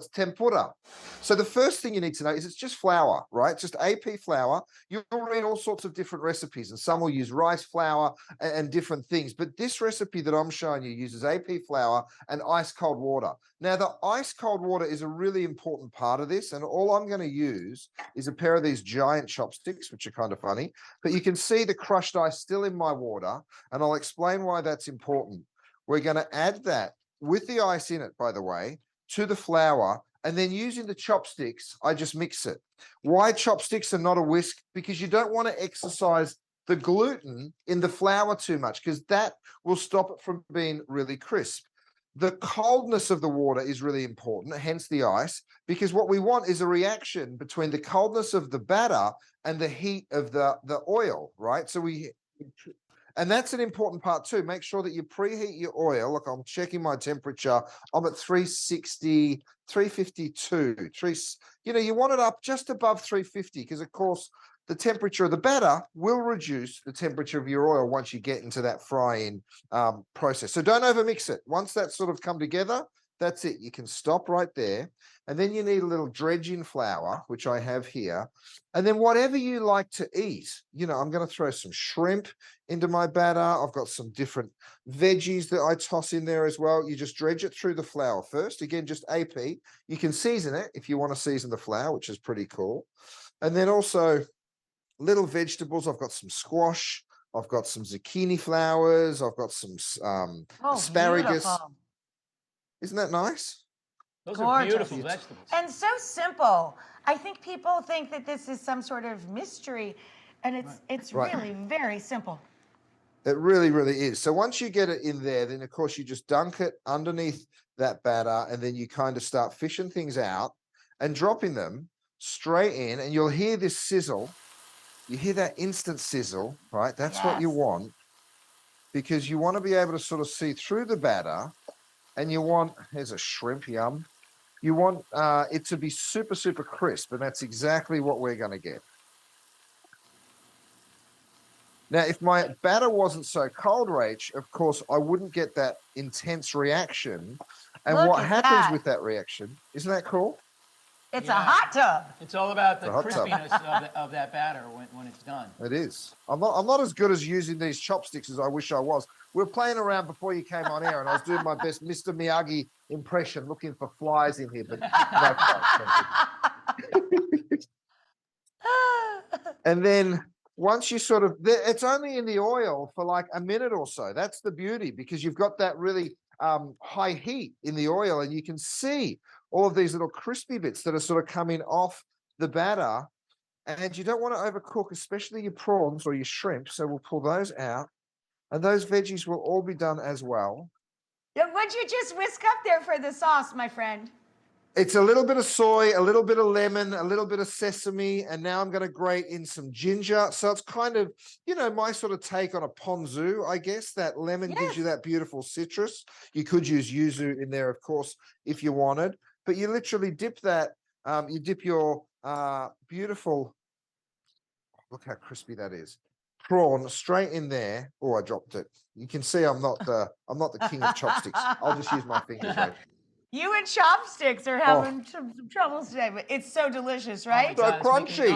it's tempura. So the first thing you need to know is it's just flour, right? Just AP flour. You'll read all sorts of different recipes, and some will use rice flour and different things. But this recipe that I'm showing you uses AP flour and ice cold water. Now, the ice cold water is a really important part of this, and all I'm going to use is a pair of these giant chopsticks, which are kind of funny. But you can see the crushed ice still in my water, and I'll explain why that's important. We're going to add that with the ice in it, by the way, to the flour, and then using the chopsticks, I just mix it. Why chopsticks and not a whisk? Because you don't want to exercise the gluten in the flour too much, because that will stop it from being really crisp. The coldness of the water is really important, hence the ice, because what we want is a reaction between the coldness of the batter and the heat of the oil, right? And that's an important part too. Make sure that you preheat your oil. Look, I'm checking my temperature. I'm at 360, 352. You want it up just above 350 because, of course, the temperature of the batter will reduce the temperature of your oil once you get into that frying process. So don't overmix it. Once that's sort of come together, that's it. You can stop right there. And then you need a little dredging flour, which I have here. And then whatever you like to eat, I'm going to throw some shrimp into my batter. I've got some different veggies that I toss in there as well. You just dredge it through the flour first. Again, just AP. You can season it if you want to season the flour, which is pretty cool. And then also little vegetables. I've got some squash. I've got some zucchini flowers. I've got some asparagus. Beautiful. Isn't that nice? Those are beautiful vegetables. And so simple. I think people think that this is some sort of mystery, and it's really very simple. It really, really is. So once you get it in there, then, of course, you just dunk it underneath that batter, and then you kind of start fishing things out and dropping them straight in, and you'll hear this sizzle. You hear that instant sizzle, right? That's what you want, because you want to be able to sort of see through the batter. And you want, here's a shrimp, yum. You want it to be super, super crisp, and that's exactly what we're going to get. Now, if my batter wasn't so cold, Rach, of course, I wouldn't get that intense reaction. And what happens with that reaction, isn't that cool? It's a hot tub. It's all about the crispiness of that batter when it's done. It is. I'm not as good as using these chopsticks as I wish I was. We were playing around before you came on air, and I was doing my best Mr. Miyagi impression, looking for flies in here, but no flies. And then once you it's only in the oil for like a minute or so. That's the beauty, because you've got that really high heat in the oil, and you can see all of these little crispy bits that are sort of coming off the batter. And you don't want to overcook, especially your prawns or your shrimp. So we'll pull those out. And those veggies will all be done as well. What'd you just whisk up there for the sauce, my friend? It's a little bit of soy, a little bit of lemon, a little bit of sesame, and now I'm going to grate in some ginger. So it's kind of, my sort of take on a ponzu, I guess. That lemon gives you that beautiful citrus. You could use yuzu in there, of course, if you wanted. But you literally dip that, you dip your beautiful, look how crispy that is, prawn straight in there. Oh, I dropped it. You can see I'm not the king of chopsticks. I'll just use my fingers, right? You and chopsticks are having some troubles today, but it's so delicious, right? So crunchy.